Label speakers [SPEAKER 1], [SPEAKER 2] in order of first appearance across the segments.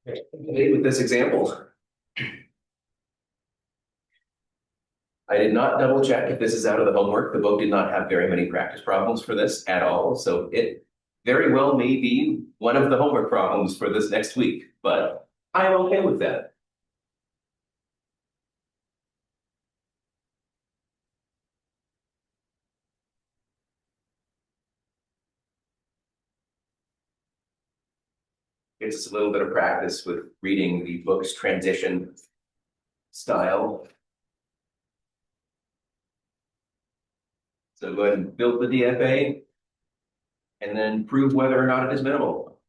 [SPEAKER 1] With this example, I did not double check if this is out of the homework. The book did not have very many practice problems for this at all. So it very well may be one of the homework problems for this next week, but I'm okay with that. It's just a little bit of practice with reading the book's transition style. So go ahead and build the DFA and then prove whether or not it is minimal.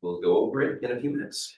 [SPEAKER 1] We'll go over it in a few minutes.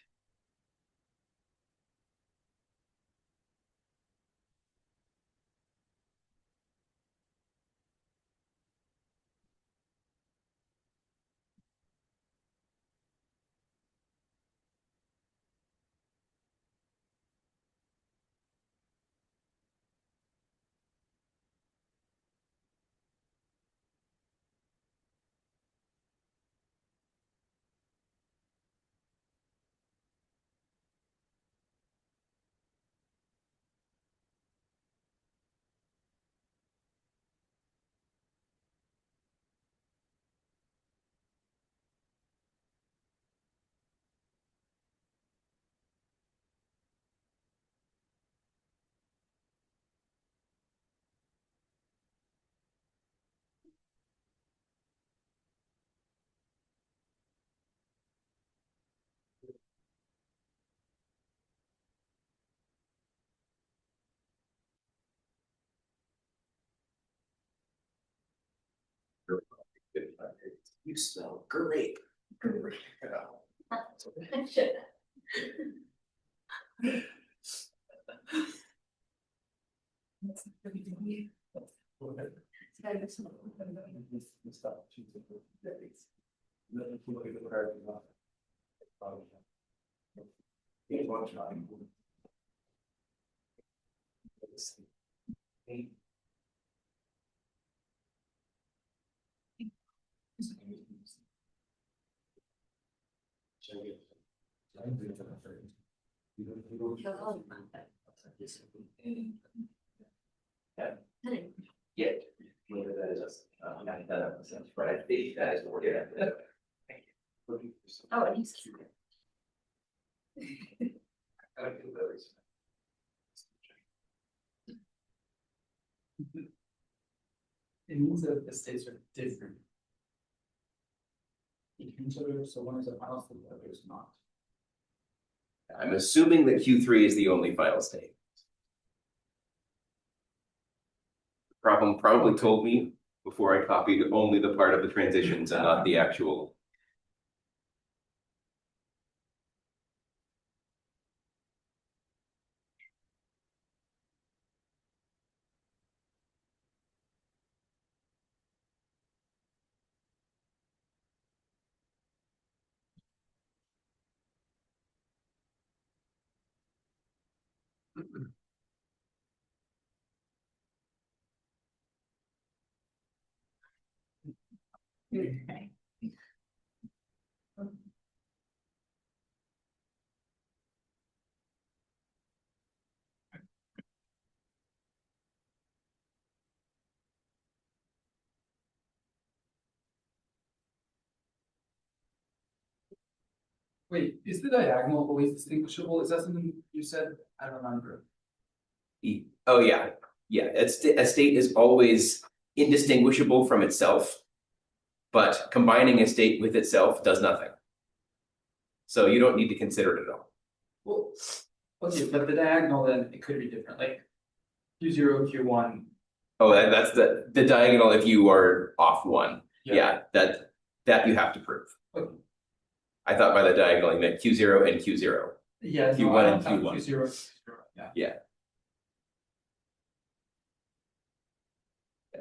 [SPEAKER 1] You smell great. Great. Yeah, whether that is but I think that is more. Yeah.
[SPEAKER 2] Oh, and he's cute.
[SPEAKER 1] I don't feel those.
[SPEAKER 3] It means that the states are different. Each other, so one is a final state, the other is not.
[SPEAKER 1] I'm assuming that Q3 is the only final state. The problem probably told me before I copied only the part of the transitions and not the actual.
[SPEAKER 2] Okay.
[SPEAKER 3] Wait, is the diagonal always distinguishable? Is that something you said? I don't remember.
[SPEAKER 1] Oh yeah, yeah. A state is always indistinguishable from itself, but combining a state with itself does nothing. So you don't need to consider it at all.
[SPEAKER 3] Well, okay, but the diagonal then it could be different. Like Q0, Q1.
[SPEAKER 1] Oh, that's the diagonal if you are off one. Yeah, that you have to prove.
[SPEAKER 3] Okay.
[SPEAKER 1] I thought by the diagonal you meant Q0 and Q0.
[SPEAKER 3] Yeah,
[SPEAKER 1] Q1 and Q1.
[SPEAKER 3] Q0, Q0, yeah.
[SPEAKER 1] Yeah.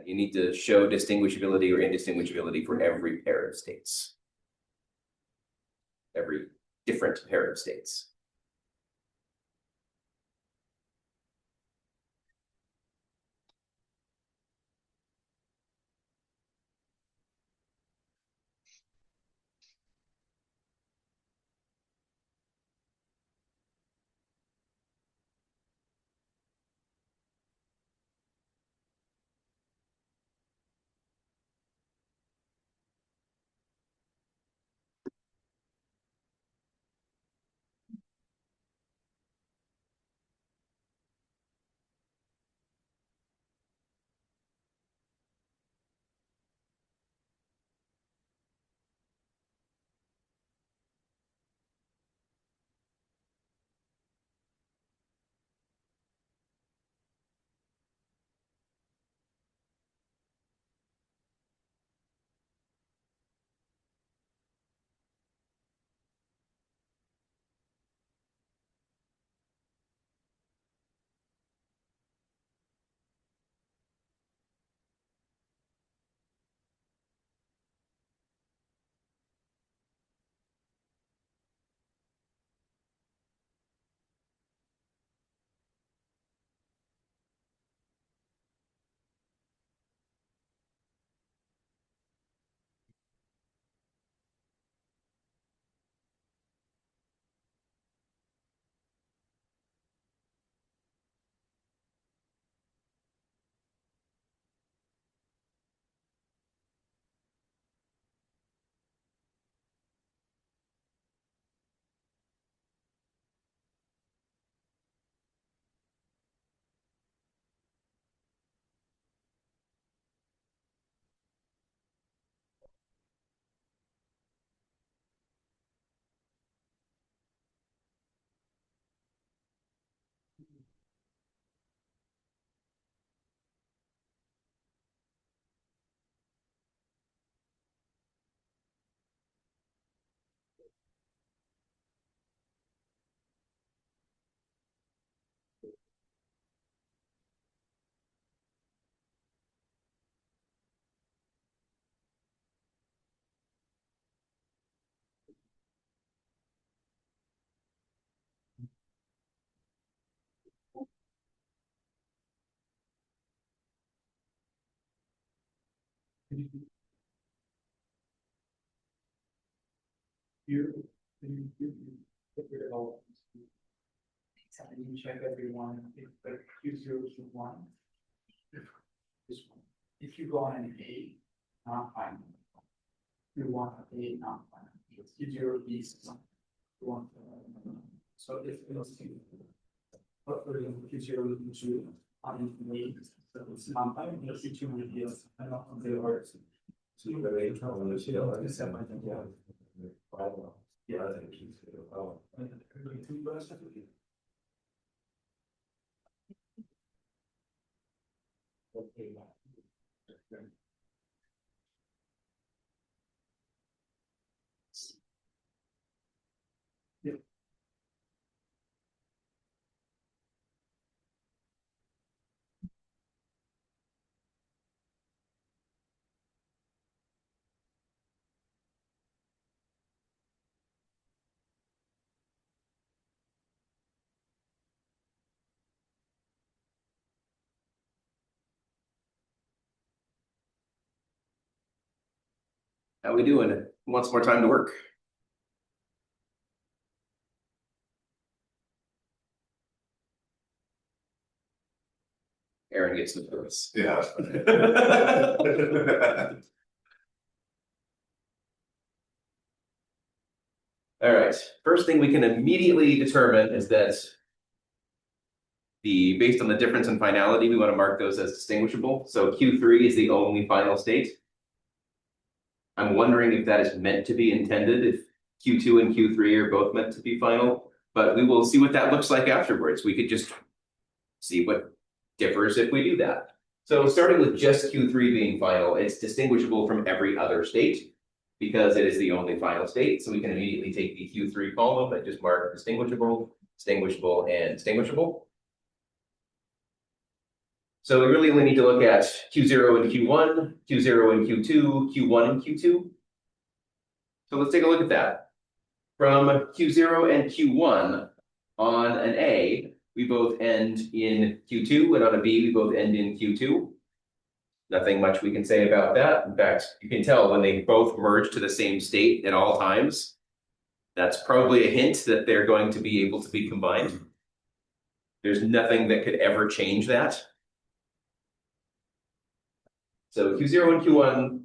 [SPEAKER 1] You need to show distinguishability or indistinguishability for every pair of states. Every different pair of states.
[SPEAKER 3] You check everyone, if like Q0 to 1. This one. If you go on an A, not final. You want A, not final. Q0 B something. You want. So if it's but for example, Q0 to on A, so it's not final, Q2 will be I don't know the words. So you very yeah. Yeah.
[SPEAKER 1] How we doing? Who wants more time to work? Aaron gets the purpose.
[SPEAKER 2] Yeah.
[SPEAKER 1] All right, first thing we can immediately determine is that based on the difference in finality, we want to mark those as distinguishable. So Q3 is the only final state. I'm wondering if that is meant to be intended, if Q2 and Q3 are both meant to be final, but we will see what that looks like afterwards. We could just see what differs if we do that. So starting with just Q3 being final, it's distinguishable from every other state because it is the only final state. So we can immediately take the Q3 column and just mark distinguishable, distinguishable, and distinguishable. So we really only need to look at Q0 and Q1, Q0 and Q2, Q1 and Q2. So let's take a look at that. From Q0 and Q1 on an A, we both end in Q2, and on a B, we both end in Q2. Nothing much we can say about that. In fact, you can tell when they both merge to the same state at all times. That's probably a hint that they're going to be able to be combined. There's nothing that could ever change that. So Q0 and Q1,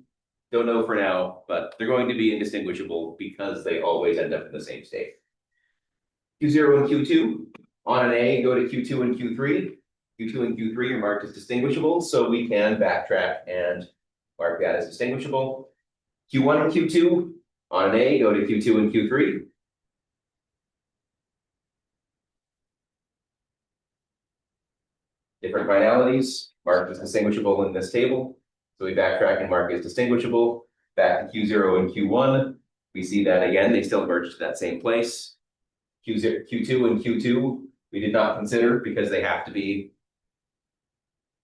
[SPEAKER 1] don't know for now, but they're going to be indistinguishable because they always end up in the same state. Q0 and Q2, on an A, go to Q2 and Q3. Q2 and Q3 are marked as distinguishable, so we can backtrack and mark that as distinguishable. Q1 and Q2, on an A, go to Q2 and Q3. Different finalities, marked as distinguishable in this table. So we backtrack and mark as distinguishable. Back to Q0 and Q1, we see that again, they still merge to that same place. Q2 and Q2, we did not consider because they have to be.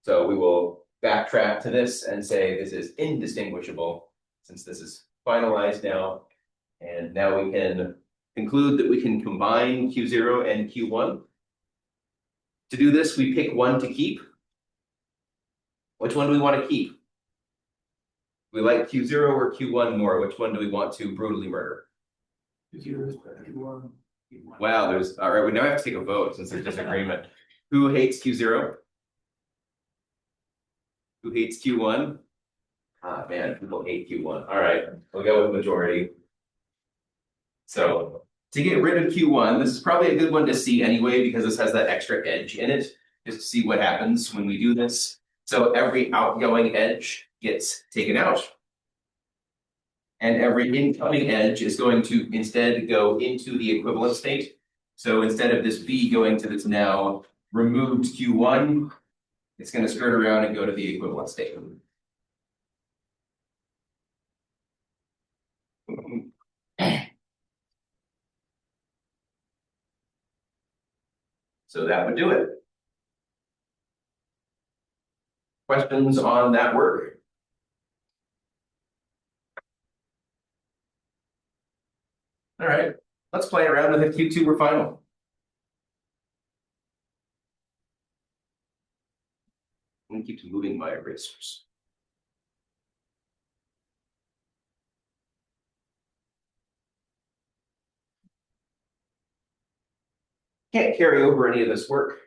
[SPEAKER 1] So we will backtrack to this and say this is indistinguishable since this is finalized now. And now we can conclude that we can combine Q0 and Q1. To do this, we pick one to keep. Which one do we want to keep? We like Q0 or Q1 more. Which one do we want to brutally murder?
[SPEAKER 3] Q1.
[SPEAKER 1] Wow, there's all right. We now have to take a vote since there's disagreement. Who hates Q0? Who hates Q1? Ah, man, people hate Q1. All right, we'll go with majority. So to get rid of Q1, this is probably a good one to see anyway because this has that extra edge in it, just to see what happens when we do this. So every outgoing edge gets taken out. And every incoming edge is going to instead go into the equivalent state. So instead of this B going to this now removed Q1, it's going to skirt around and go to the equivalent state. So that would do it. Questions on that work? All right, let's play around with if Q2 were final. I'm going to keep moving my erasers. can't carry over any of this work.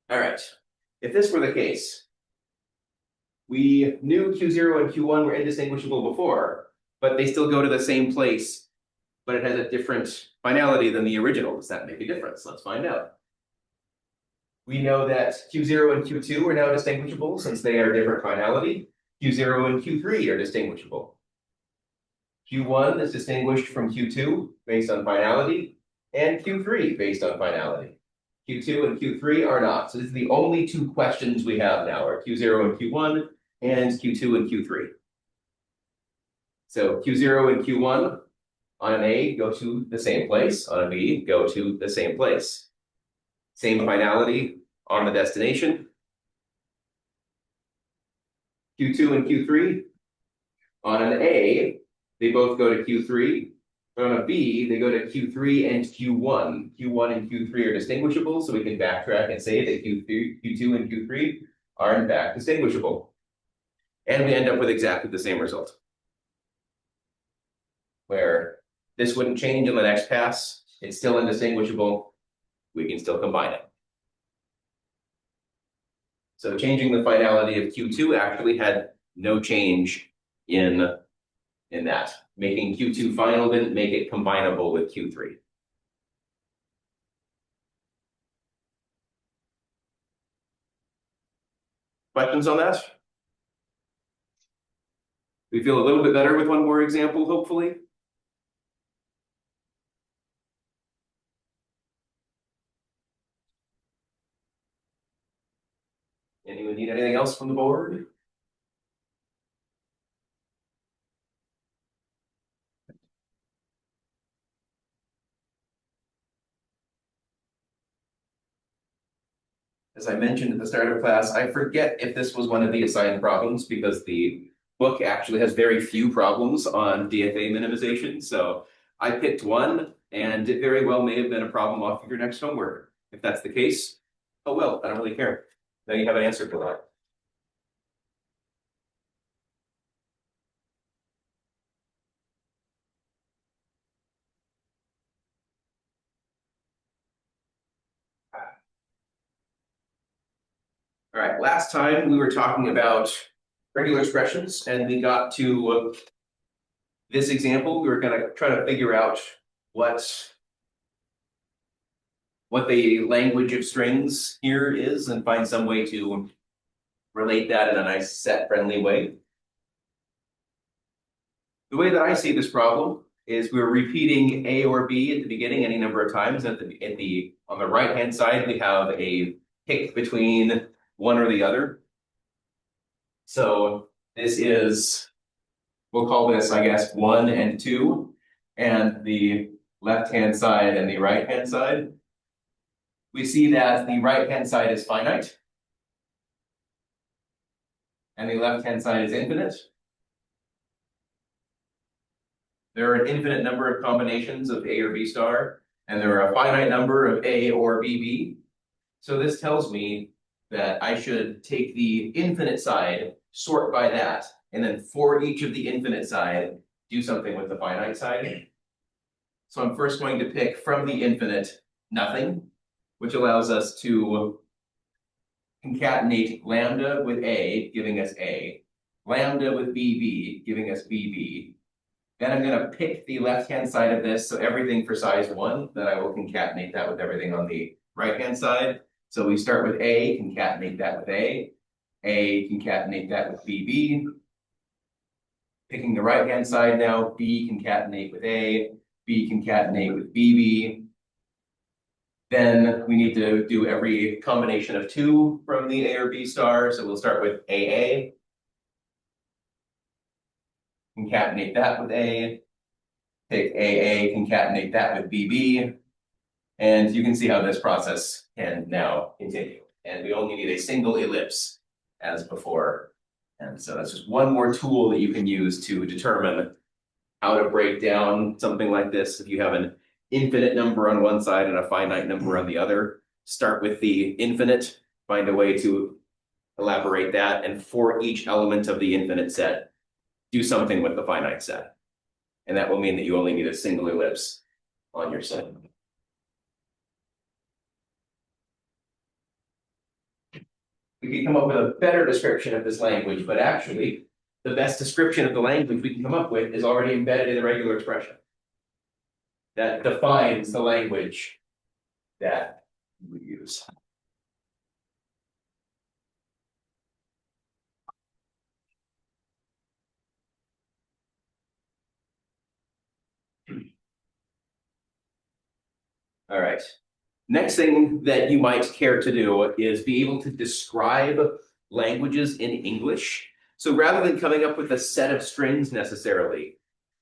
[SPEAKER 1] All right, if this were the case, we knew Q0 and Q1 were indistinguishable before, but they still go to the same place, but it has a different finality than the original. Does that make a difference? Let's find out. We know that Q0 and Q2 are now distinguishable since they are different finality. Q0 and Q3 are distinguishable. Q1 is distinguished from Q2 based on finality, and Q3 based on finality. Q2 and Q3 are not. So this is the only two questions we have now are Q0 and Q1 and Q2 and Q3. So Q0 and Q1 on an A go to the same place, on a B go to the same place. Same finality on the destination. Q2 and Q3 on an A, they both go to Q3. But on a B, they go to Q3 and Q1. Q1 and Q3 are distinguishable, so we can backtrack and say that Q2 and Q3 are in fact distinguishable. And we end up with exactly the same result, where this wouldn't change in the next pass. It's still indistinguishable. We can still combine it. So changing the finality of Q2 actually had no change in that. Making Q2 final didn't make it combinable with Q3. Questions on that? We feel a little bit better with one more example, hopefully. Anyone need anything else from the board? As I mentioned at the start of class, I forget if this was one of the assigned problems because the book actually has very few problems on DFA minimization. So I picked one, and it very well may have been a problem off of your next homework. If that's the case, oh well, I don't really care. Now you have an answer for that. All right, last time we were talking about regular expressions, and we got to this example. We were going to try to figure out what the language of strings here is and find some way to relate that in a nice set-friendly way. The way that I see this problem is we're repeating A or B at the beginning any number of times. On the right-hand side, we have a pick between one or the other. So this is, we'll call this, I guess, 1 and 2, and the left-hand side and the right-hand side. We see that the right-hand side is finite, and the left-hand side is infinite. There are an infinite number of combinations of A or B star, and there are a finite number of A or BB. So this tells me that I should take the infinite side, sort by that, and then for each of the infinite side, do something with the finite side. So I'm first going to pick from the infinite nothing, which allows us to concatenate lambda with A, giving us A, lambda with BB, giving us BB. Then I'm going to pick the left-hand side of this, so everything for size 1, then I will concatenate that with everything on the right-hand side. So we start with A, concatenate that with A, concatenate that with BB. Picking the right-hand side now, B concatenate with A, B concatenate with BB. Then we need to do every combination of 2 from the A or B star. So we'll start with AA. Concatenate that with A. Pick AA, concatenate that with BB. And you can see how this process can now continue. And we only need a single ellipse as before. And so that's just one more tool that you can use to determine how to break down something like this. If you have an infinite number on one side and a finite number on the other, start with the infinite, find a way to elaborate that, and for each element of the infinite set, do something with the finite set. And that will mean that you only need a single ellipse on your set. We can come up with a better description of this language, but actually, the best description of the language we can come up with is already embedded in the regular expression. That defines the language that we use. All right. Next thing that you might care to do is be able to describe languages in English. So rather than coming up with a set of strings necessarily,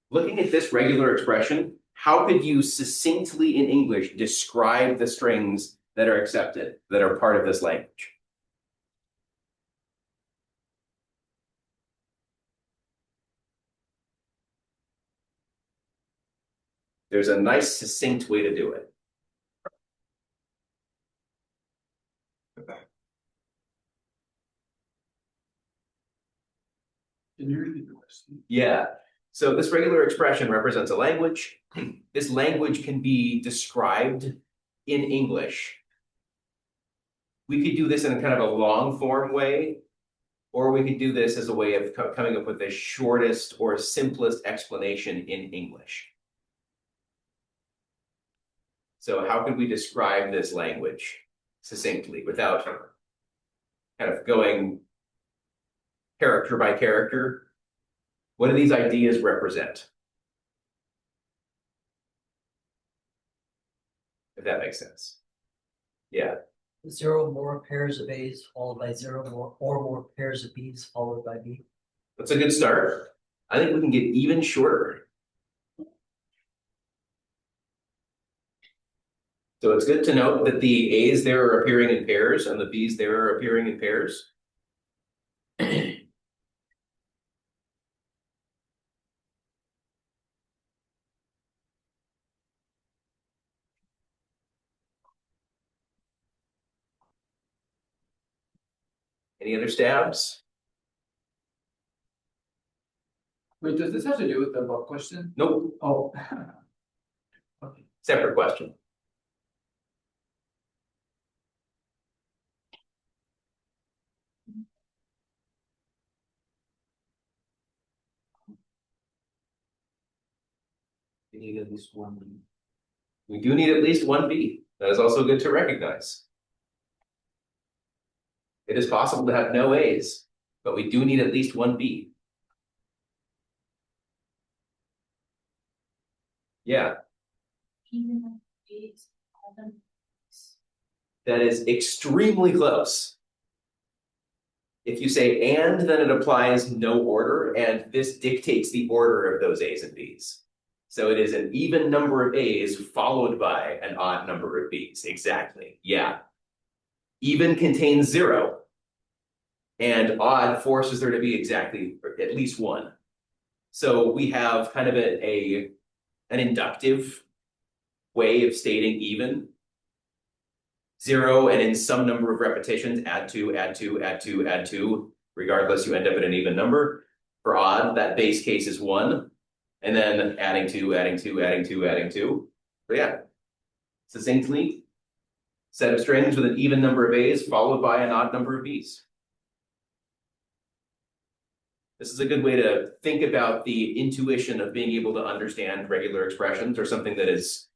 [SPEAKER 1] looking at this regular expression, how could you succinctly in English describe the strings that are accepted, that are part of this language? There's a nice succinct way to do it.
[SPEAKER 3] Can you repeat the question?
[SPEAKER 1] Yeah. So this regular expression represents a language. This language can be described in English. We could do this in a kind of a long form way, or we could do this as a way of coming up with the shortest or simplest explanation in English. So how could we describe this language succinctly without kind of going character by character? What do these ideas represent? If that makes sense. Yeah.
[SPEAKER 2] 0 more pairs of A's followed by 0 more or more pairs of B's followed by B.
[SPEAKER 1] That's a good start. I think we can get even shorter. So it's good to note that the A's there are appearing in pairs and the B's there are appearing in pairs. Any other stabs?
[SPEAKER 3] Wait, does this have to do with the above question?
[SPEAKER 1] Nope.
[SPEAKER 3] Oh. Okay.
[SPEAKER 1] Separate question.
[SPEAKER 3] We need at least one.
[SPEAKER 1] We do need at least one B. That is also good to recognize. It is possible to have no A's, but we do need at least one B. Yeah. That is extremely close. If you say and, then it applies no order, and this dictates the order of those A's and B's. So it is an even number of A's followed by an odd number of B's. Exactly. Yeah. Even contains 0. And odd forces there to be exactly at least 1. So we have kind of an inductive way of stating even. 0, and in some number of repetitions, add 2, add 2, add 2, add 2. Regardless, you end up at an even number. For odd, that base case is 1. And then adding 2, adding 2, adding 2, adding 2. So yeah, succinctly, set of strings with an even number of A's followed by an odd number of B's. This is a good way to think about the intuition of being able to understand regular expressions or something that is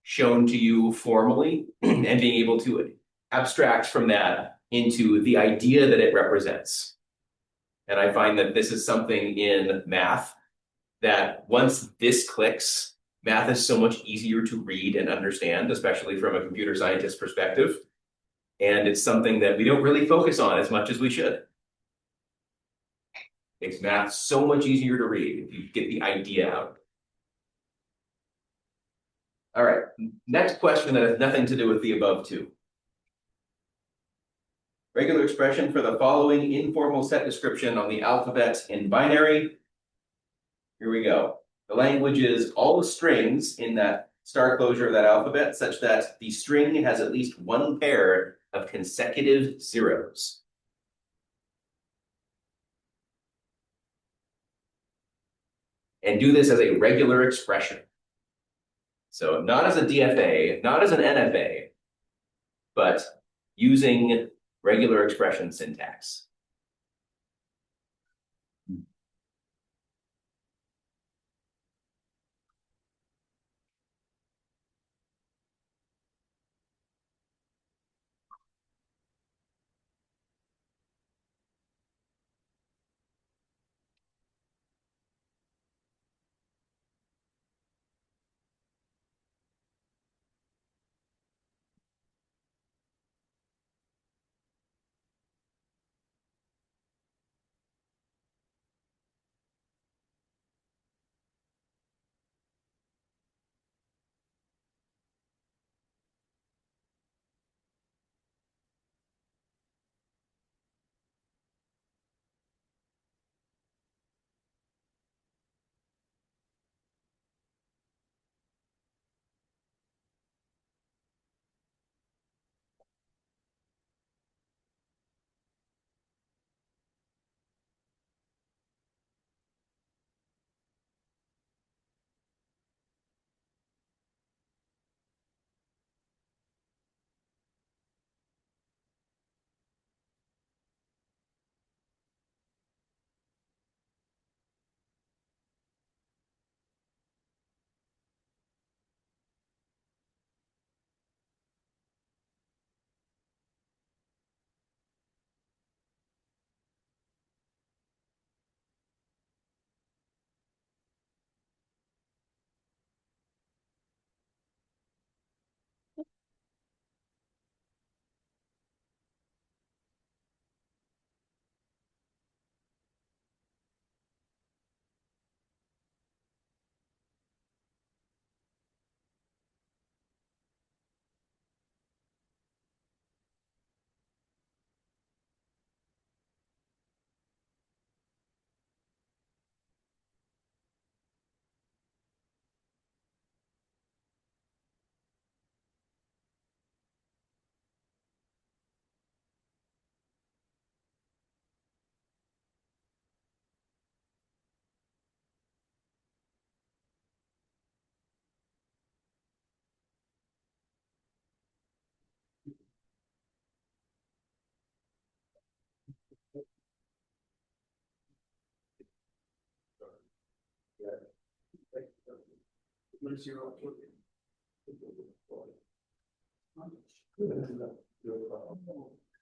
[SPEAKER 1] shown to you formally and being able to abstract from that into the idea that it represents. And I find that this is something in math that once this clicks, math is so much easier to read and understand, especially from a computer scientist perspective. And it's something that we don't really focus on as much as we should. Makes math so much easier to read if you get the idea out. All right, next question that has nothing to do with the above two. regular expression for the following informal set description on the alphabet in binary. Here we go. The language is all strings in that star closure of that alphabet such that the string has at least one pair of consecutive zeros. And do this as a regular expression. So not as a DFA, not as an NFA, but using regular expression syntax.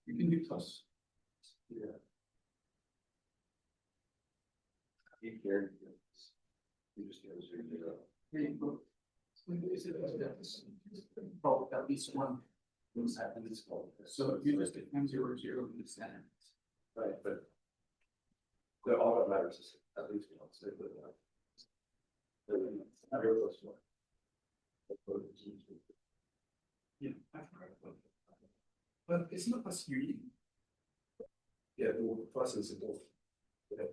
[SPEAKER 3] You can do plus.
[SPEAKER 1] Yeah.
[SPEAKER 3] Oh, at least one. So you just get M0, 0 in the center.
[SPEAKER 1] Right, but all that matters is at least one. So
[SPEAKER 3] Yeah, I've heard of it. But it's not plus unique.
[SPEAKER 1] yeah, the plus is both. Yeah.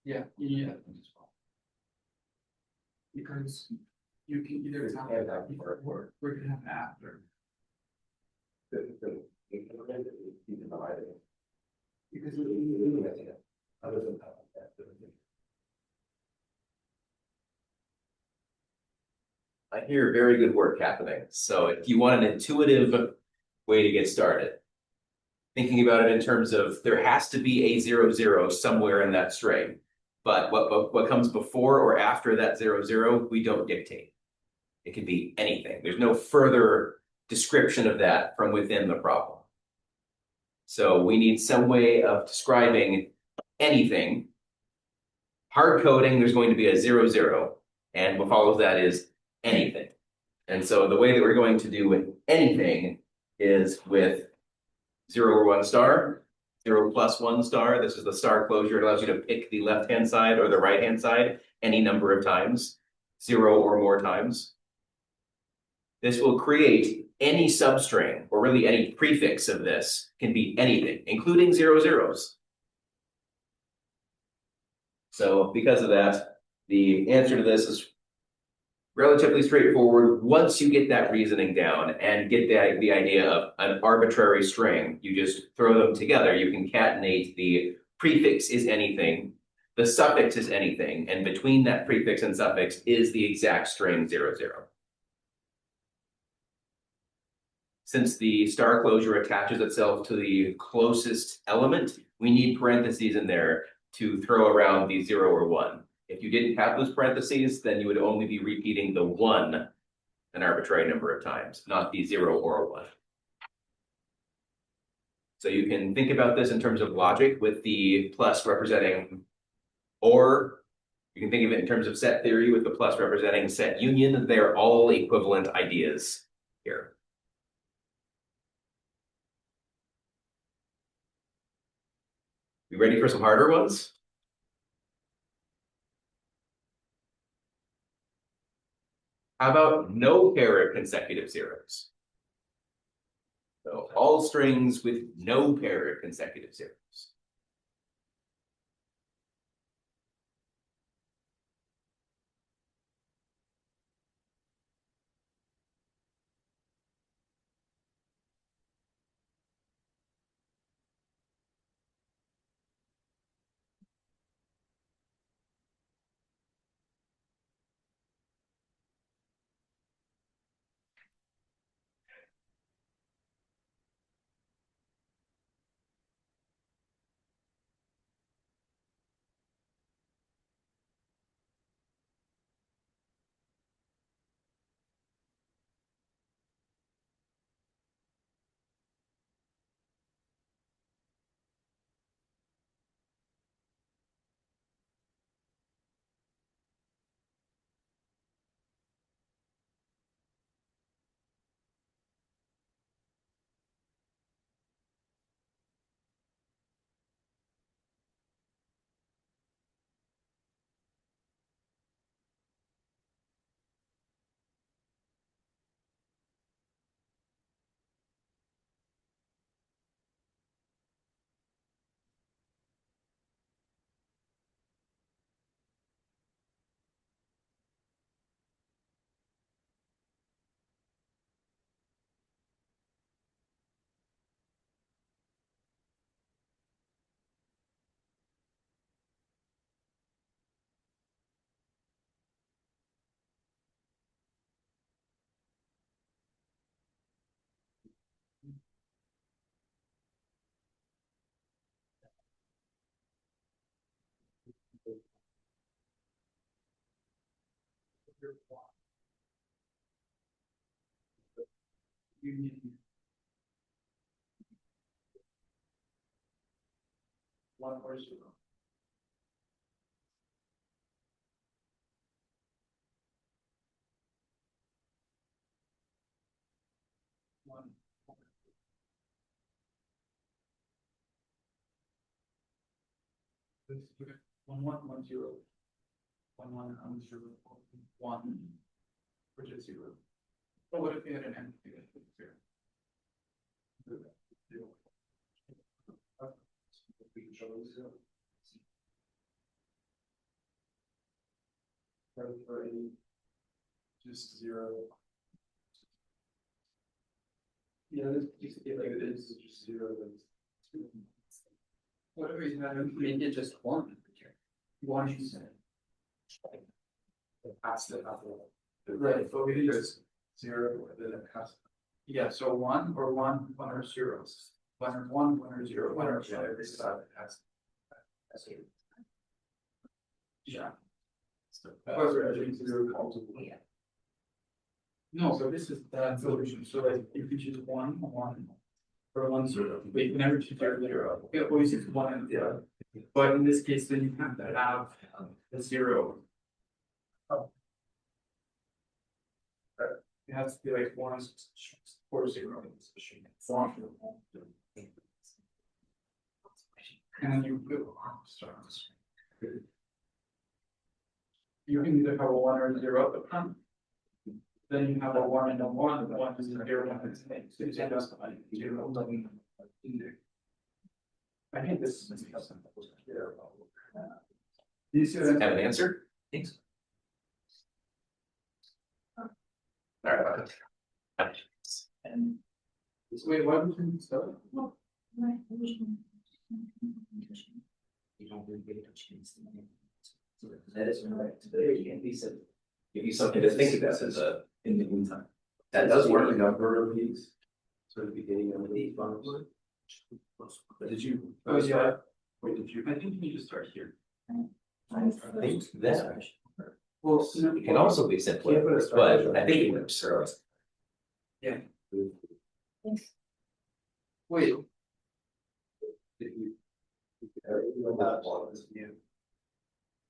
[SPEAKER 3] Yeah, yeah. Because you can either have that before or we're gonna have after. Because
[SPEAKER 1] Other than that. I hear very good work happening. So if you want an intuitive way to get started, thinking about it in terms of there has to be a 0, 0 somewhere in that string. But what comes before or after that 0, 0, we don't dictate. It can be anything. There's no further description of that from within the problem. So we need some way of describing anything. Hard coding, there's going to be a 0, 0, and what follows that is anything. And so the way that we're going to do with anything is with 0 or 1 star, 0 plus 1 star. This is the star closure. It allows you to pick the left-hand side or the right-hand side any number of times, 0 or more times. This will create any substring, or really any prefix of this can be anything, including 0 zeros. So because of that, the answer to this is relatively straightforward. Once you get that reasoning down and get the idea of an arbitrary string, you just throw them together. You concatenate the prefix is anything, the suffix is anything, and between that prefix and suffix is the exact string 0, 0. Since the star closure attaches itself to the closest element, we need parentheses in there to throw around the 0 or 1. If you didn't have those parentheses, then you would only be repeating the 1 an arbitrary number of times, not the 0 or 1. So you can think about this in terms of logic with the plus representing or. You can think of it in terms of set theory with the plus representing set union. They're all equivalent ideas here. You ready for some harder ones? How about no pair of consecutive zeros? So all strings with no pair of consecutive zeros.
[SPEAKER 3] Union. One or 0. One. 1, 1, 1, 0. 1, 1, 0, 1, which is 0. But what if you had an empty that was 0? We can show 0. Just 0. Yeah, this just like it is just 0. What if we had make it just 1? 1 you said. Pass it up. Right, but we just 0 then it has. Yeah, so 1 or 1 or 0. 1 or 1 or 0 1 or 0. This side has. Yeah. No, so this is that solution. So like if you choose 1, 1 or 1, 0, but you can never choose 0, 0. You always use 1 and the other. But in this case, then you have to have a 0. It has to be like 1 or 0. And then you can either have a 1 or a 0 at the front. Then you have a 1 and a 1, the 1 is a 0, and it's a 0. I think this is. Do you see what I'm
[SPEAKER 1] Have an answer?
[SPEAKER 2] Thanks.
[SPEAKER 1] All right.
[SPEAKER 3] And wait, what was it? So
[SPEAKER 1] That is right. There can be some, give you something to think about in the meantime. That does work.
[SPEAKER 4] A number of these, sort of beginning of these ones. Did you?
[SPEAKER 3] Oh, yeah.
[SPEAKER 4] Wait, did you? I think you just start here.
[SPEAKER 1] I think that
[SPEAKER 3] well,
[SPEAKER 1] it can also be simpler, but I think it works.
[SPEAKER 3] yeah. Wait,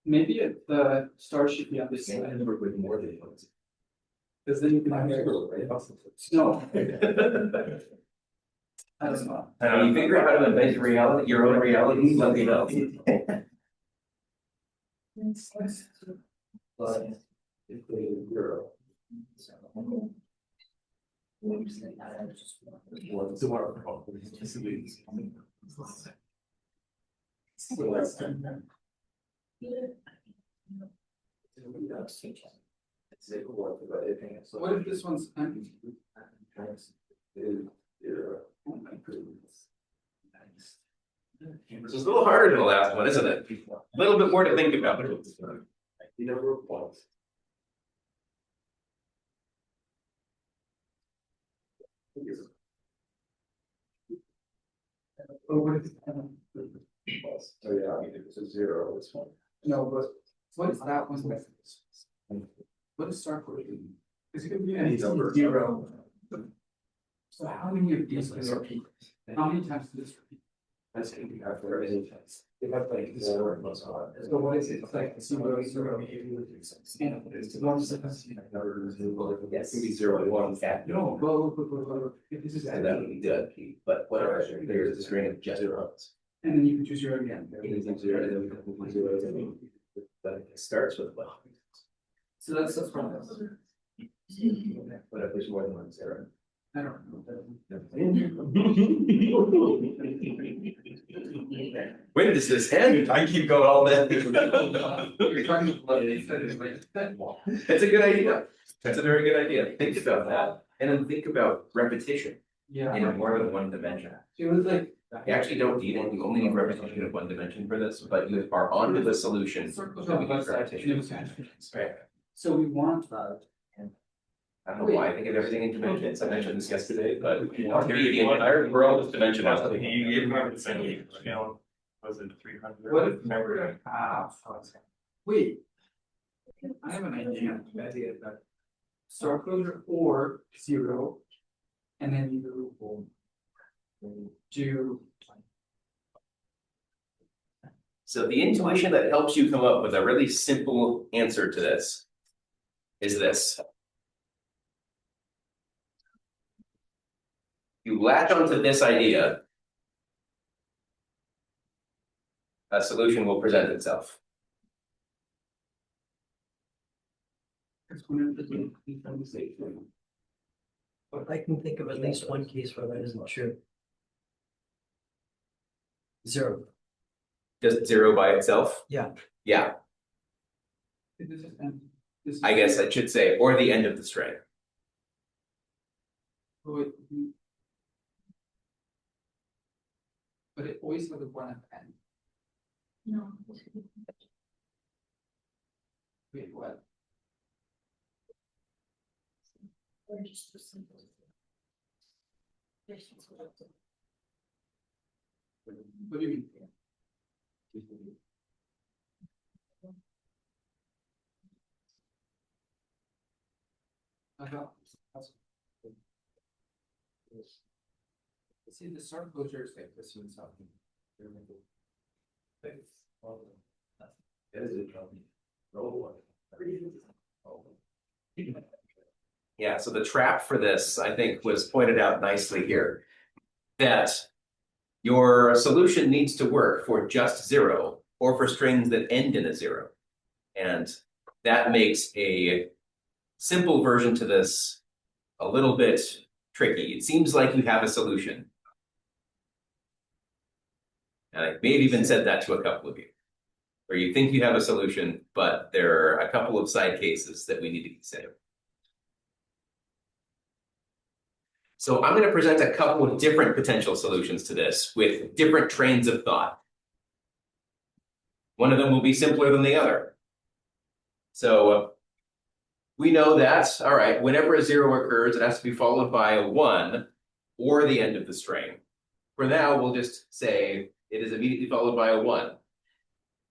[SPEAKER 3] maybe the star should be on this side.
[SPEAKER 4] With more than one.
[SPEAKER 3] Because then you can have no. I don't know.
[SPEAKER 1] When you figure out how to invent reality, your own reality, let me know.
[SPEAKER 4] But if they zero. Tomorrow.
[SPEAKER 3] What if this one's empty?
[SPEAKER 4] Oh my goodness.
[SPEAKER 1] This is a little harder than the last one, isn't it? A little bit more to think about.
[SPEAKER 4] The number of points.
[SPEAKER 3] Or what if,
[SPEAKER 4] So yeah, I mean, it was a 0, this one.
[SPEAKER 3] no, but what is that one? What is star code? Is it gonna be any number? 0. So how many of these can repeat? How many times does this repeat?
[SPEAKER 4] That's gonna be hard for any test. If I like this or most odd.
[SPEAKER 3] So what is it? It's like 0, 0, 8. And it's 1 second.
[SPEAKER 4] Yes, it can be 0 and 1.
[SPEAKER 3] No, well, if this is.
[SPEAKER 1] And that would be good, but whatever, there's a string of just zeros.
[SPEAKER 3] And then you can choose your own again.
[SPEAKER 4] Anything 0, and then we can 0.
[SPEAKER 1] But it starts with well.
[SPEAKER 3] So that's the front.
[SPEAKER 4] But if there's more than 1 0.
[SPEAKER 3] I don't know.
[SPEAKER 1] When does this end? I keep going all day.
[SPEAKER 3] You're talking about
[SPEAKER 1] It's a good idea. That's a very good idea. Think about that. And then think about repetition
[SPEAKER 3] yeah.
[SPEAKER 1] in more than one dimension.
[SPEAKER 3] It was like.
[SPEAKER 1] You actually don't need it. You only need repetition of one dimension for this, but you are onto the solution.
[SPEAKER 3] Circles
[SPEAKER 1] that
[SPEAKER 3] on
[SPEAKER 1] we
[SPEAKER 3] both
[SPEAKER 1] use
[SPEAKER 3] sides.
[SPEAKER 1] repetition. Right.
[SPEAKER 3] So we want.
[SPEAKER 1] I don't know why I think of everything in dimensions. I mentioned this yesterday, but the entire world is dimensionality.
[SPEAKER 5] You gave me the same scale, was it 300?
[SPEAKER 3] What if we were to have? Wait. I have an idea. That star closure or 0. And then you do.
[SPEAKER 1] So the intuition that helps you come up with a really simple answer to this is this. You latch onto this idea, a solution will present itself.
[SPEAKER 2] But I can think of at least one case where that isn't true. 0.
[SPEAKER 1] Just 0 by itself?
[SPEAKER 2] Yeah.
[SPEAKER 1] Yeah, I guess I should say, or the end of the string.
[SPEAKER 3] But it always has a 1 at the end.
[SPEAKER 6] No.
[SPEAKER 3] Wait, what?
[SPEAKER 6] Or just too simple.
[SPEAKER 3] What do you mean? I got. See, the star closure is like this one something.
[SPEAKER 1] Yeah, so the trap for this, I think, was pointed out nicely here. That Your solution needs to work for just zero or for strings that end in a zero. And that makes a simple version to this a little bit tricky. It seems like you have a solution. And I may have even said that to a couple of you, where you think you have a solution, but there are a couple of side cases that we need to consider. So I'm going to present a couple of different potential solutions to this with different trains of thought. One of them will be simpler than the other. So we know that, all right, whenever a zero occurs, it has to be followed by a one or the end of the string. For now, we'll just say it is immediately followed by a one.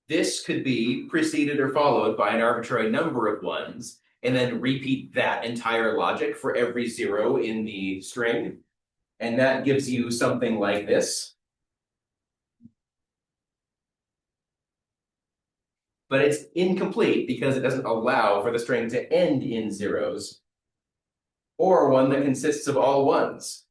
[SPEAKER 1] This could be preceded or followed by an arbitrary number of ones, and then repeat that entire logic for every zero in the string. And that gives you something like this. But it's incomplete because it doesn't allow for the string to end in zeros, or one that consists of all ones.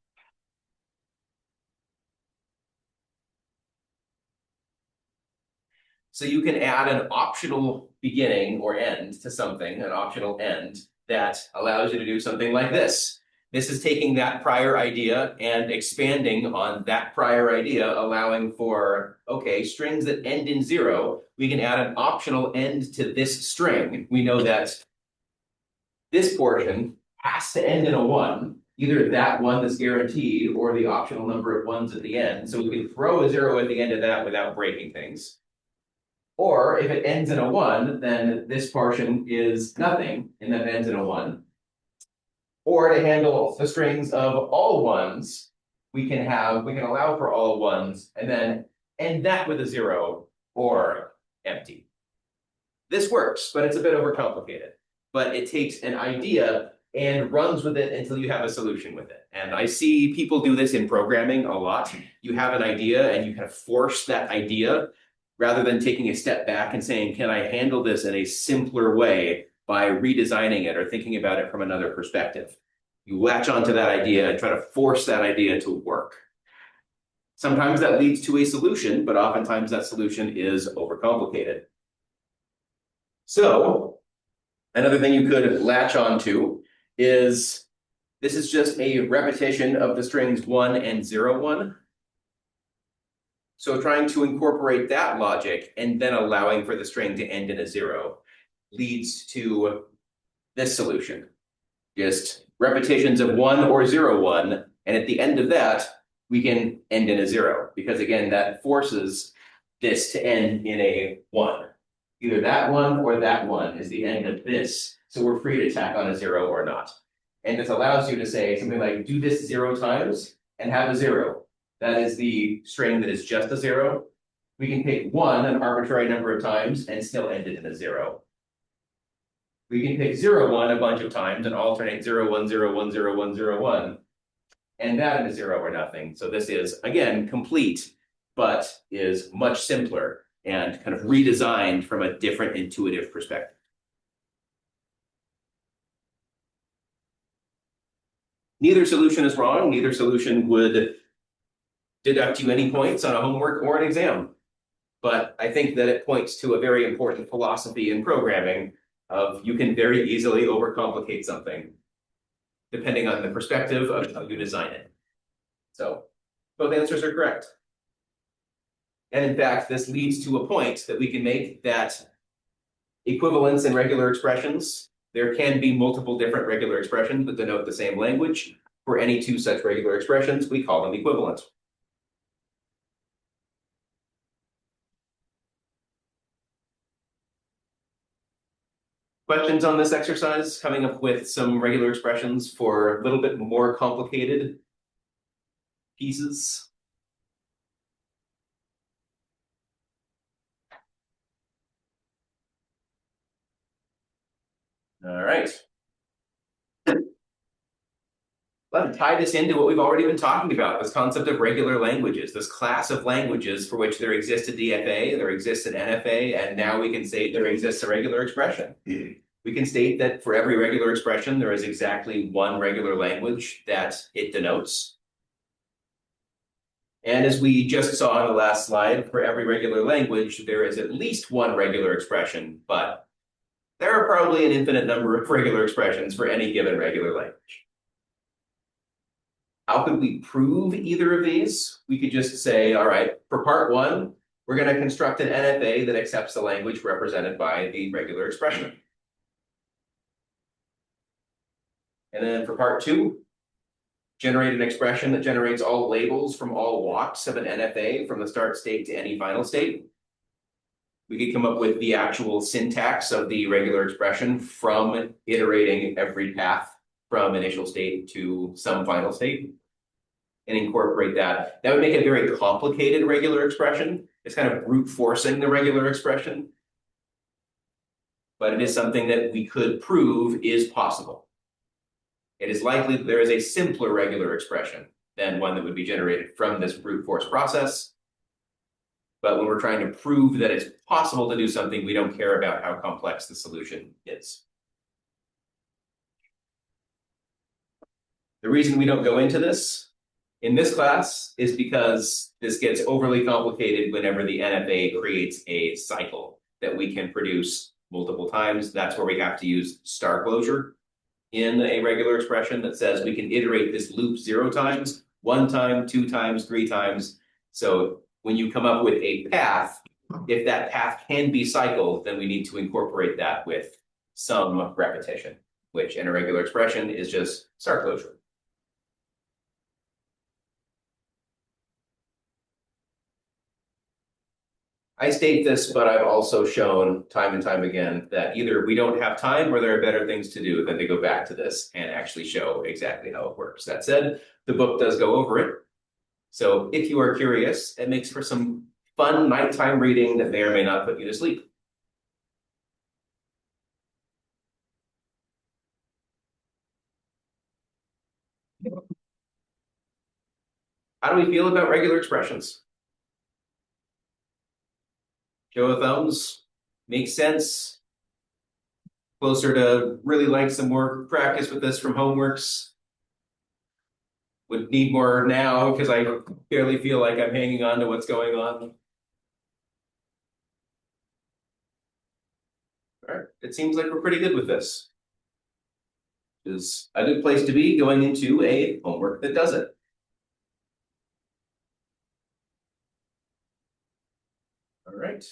[SPEAKER 1] So you can add an optional beginning or end to something, an optional end, that allows you to do something like this. This is taking that prior idea and expanding on that prior idea, allowing for, okay, strings that end in zero, we can add an optional end to this string. We know that this portion has to end in a one, either that one that's guaranteed or the optional number of ones at the end. So we can throw a zero at the end of that without breaking things. Or if it ends in a one, then this portion is nothing, and then it ends in a one. Or to handle the strings of all ones, we can allow for all ones, and then end that with a zero or empty. This works, but it's a bit overcomplicated. But it takes an idea and runs with it until you have a solution with it. And I see people do this in programming a lot. You have an idea and you kind of force that idea rather than taking a step back and saying, can I handle this in a simpler way by redesigning it or thinking about it from another perspective? You latch onto that idea and try to force that idea to work. Sometimes that leads to a solution, but oftentimes that solution is overcomplicated. So another thing you could latch onto is this is just a repetition of the strings 1 and 0, 1. So trying to incorporate that logic and then allowing for the string to end in a 0 leads to this solution. Just repetitions of 1 or 0, 1, and at the end of that, we can end in a 0, because again, that forces this to end in a 1. Either that one or that one is the end of this, so we're free to tack on a 0 or not. And this allows you to say something like, do this 0 times and have a 0. That is the string that is just a 0. We can pick 1 an arbitrary number of times and still end it in a 0. We can pick 0, 1 a bunch of times and alternate 0, 1, 0, 1, 0, 1, 0, 1. And that in a 0 or nothing. So this is, again, complete, but is much simpler and kind of redesigned from a different intuitive perspective. Neither solution is wrong. Neither solution would deduct you any points on a homework or an exam. But I think that it points to a very important philosophy in programming of you can very easily overcomplicate something depending on the perspective of how you design it. So both answers are correct. And in fact, this leads to a point that we can make that equivalence in regular expressions, there can be multiple different regular expressions that denote the same language. For any two such regular expressions, we call them equivalent. Questions on this exercise? Coming up with some regular expressions for a little bit more complicated pieces. All right. Let's tie this into what we've already been talking about, this concept of regular languages, this class of languages for which there exists a DFA, there exists an NFA, and now we can say there exists a regular expression. We can state that for every regular expression, there is exactly one regular language that it denotes. And as we just saw on the last slide, for every regular language, there is at least one regular expression, but there are probably an infinite number of regular expressions for any given regular language. How could we prove either of these? We could just say, all right, for part one, we're going to construct an NFA that accepts the language represented by the regular expression. And then for part two, generate an expression that generates all labels from all walks of an NFA from the start state to any final state. We could come up with the actual syntax of the regular expression from iterating every path from initial state to some final state and incorporate that. That would make a very complicated regular expression. It's kind of brute forcing the regular expression. But it is something that we could prove is possible. It is likely that there is a simpler regular expression than one that would be generated from this brute force process. But when we're trying to prove that it's possible to do something, we don't care about how complex the solution is. The reason we don't go into this in this class is because this gets overly complicated whenever the NFA creates a cycle that we can produce multiple times. That's where we have to use star closure in a regular expression that says we can iterate this loop 0 times, 1 time, 2 times, 3 times. So when you come up with a path, if that path can be cycled, then we need to incorporate that with some repetition, which in a regular expression is just star closure. I state this, but I've also shown time and time again that either we don't have time or there are better things to do than to go back to this and actually show exactly how it works. That said, the book does go over it. So if you are curious, it makes for some fun nighttime reading that may or may not put you to sleep. How do we feel about regular expressions? Show of thumbs, makes sense. Closer to really like some more practice with this from homeworks. Would need more now because I barely feel like I'm hanging on to what's going on. All right, it seems like we're pretty good with this. Is a good place to be going into a homework that does it. All right.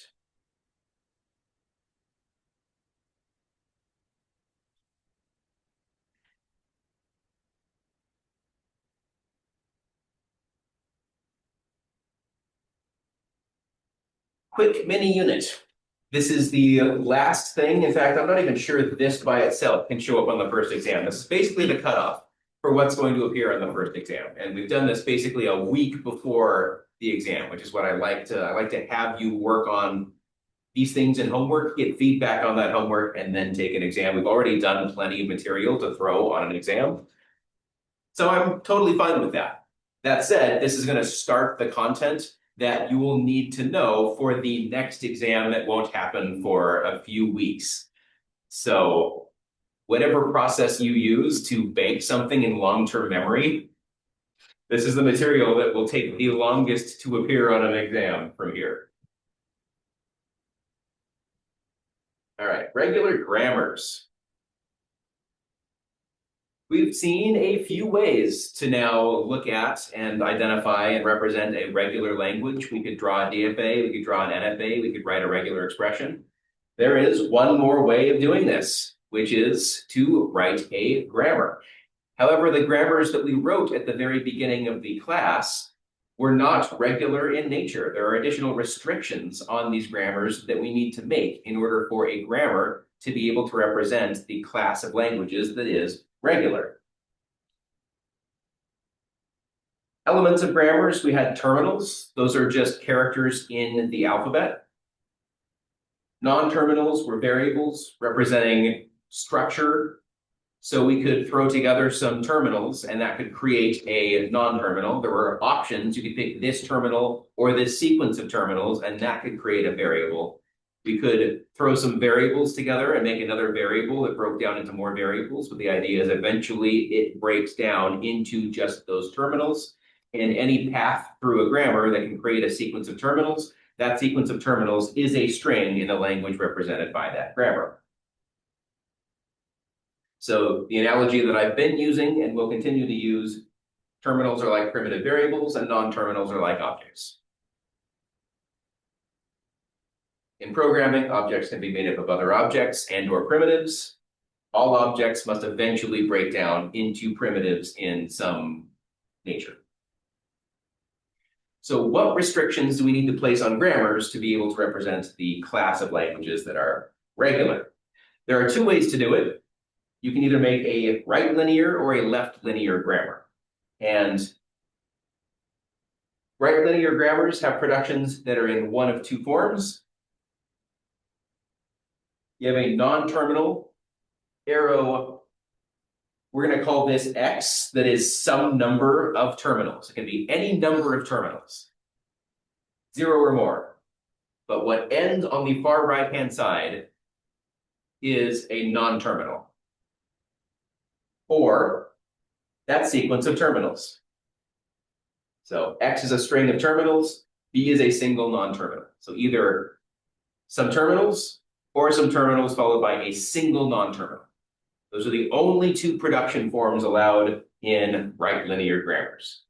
[SPEAKER 1] Quick mini unit. This is the last thing. In fact, I'm not even sure this by itself can show up on the first exam. This is basically the cutoff for what's going to appear on the first exam. And we've done this basically a week before the exam, which is what I like to have you work on these things in homework, get feedback on that homework, and then take an exam. We've already done plenty of material to throw on an exam. So I'm totally fine with that. That said, this is going to start the content that you will need to know for the next exam that won't happen for a few weeks. So whatever process you use to bank something in long-term memory, this is the material that will take the longest to appear on an exam from here. All right, regular grammars. We've seen a few ways to now look at and identify and represent a regular language. We could draw a DFA, we could draw an NFA, we could write a regular expression. There is one more way of doing this, which is to write a grammar. However, the grammars that we wrote at the very beginning of the class were not regular in nature. There are additional restrictions on these grammars that we need to make in order for a grammar to be able to represent the class of languages that is regular. Elements of grammars, we had terminals. Those are just characters in the alphabet. Non-terminals were variables representing structure. So we could throw together some terminals and that could create a non-terminal. There were options. You could pick this terminal or this sequence of terminals and that could create a variable. We could throw some variables together and make another variable that broke down into more variables, but the idea is eventually it breaks down into just those terminals. And any path through a grammar that can create a sequence of terminals, that sequence of terminals is a string in the language represented by that grammar. So the analogy that I've been using and will continue to use, terminals are like primitive variables and non-terminals are like objects. In programming, objects can be made up of other objects and or primitives. All objects must eventually break down into primitives in some nature. So what restrictions do we need to place on grammars to be able to represent the class of languages that are regular? There are two ways to do it. You can either make a right linear or a left linear grammar. And right linear grammars have productions that are in one of two forms. You have a non-terminal arrow. We're going to call this X, that is some number of terminals. It can be any number of terminals, 0 or more. But what ends on the far right-hand side is a non-terminal, or that sequence of terminals. So X is a string of terminals, B is a single non-terminal. So either some terminals or some terminals followed by a single non-terminal. Those are the only two production forms allowed in right linear grammars.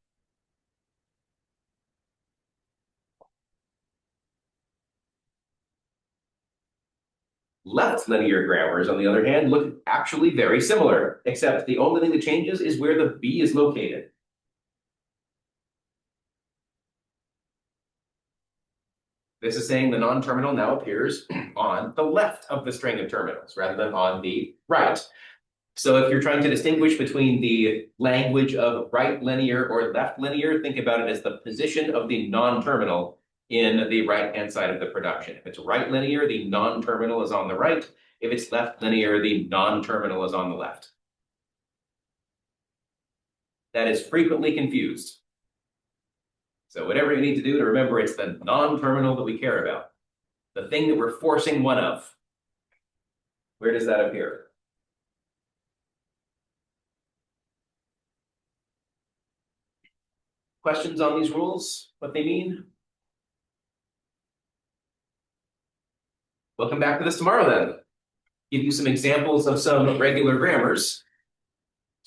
[SPEAKER 1] Left linear grammars, on the other hand, look actually very similar, except the only thing that changes is where the B is located. This is saying the non-terminal now appears on the left of the string of terminals rather than on the right. So if you're trying to distinguish between the language of right linear or left linear, think about it as the position of the non-terminal in the right-hand side of the production. If it's right linear, the non-terminal is on the right. If it's left linear, the non-terminal is on the left. That is frequently confused. So whatever you need to do to remember, it's the non-terminal that we care about. The thing that we're forcing one of. Where does that appear? Questions on these rules? What they mean? We'll come back to this tomorrow then. Give you some examples of some regular grammars.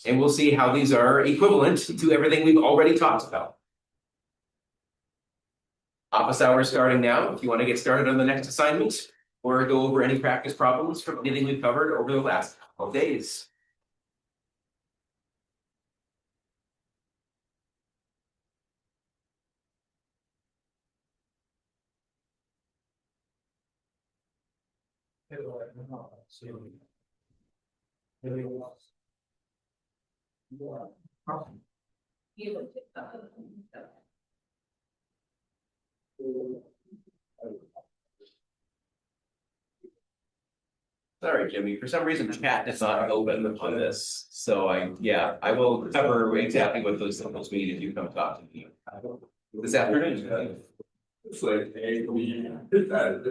[SPEAKER 1] And we'll see how these are equivalent to everything we've already talked about. Office hours starting now if you want to get started on the next assignment or go over any practice problems from anything we've covered over the last couple of days.
[SPEAKER 6] You looked at
[SPEAKER 1] Sorry, Jimmy, for some reason chat is not open on this. So I will cover exactly what those symbols mean if you come talk to me this afternoon.
[SPEAKER 4] It's like, hey, we did that.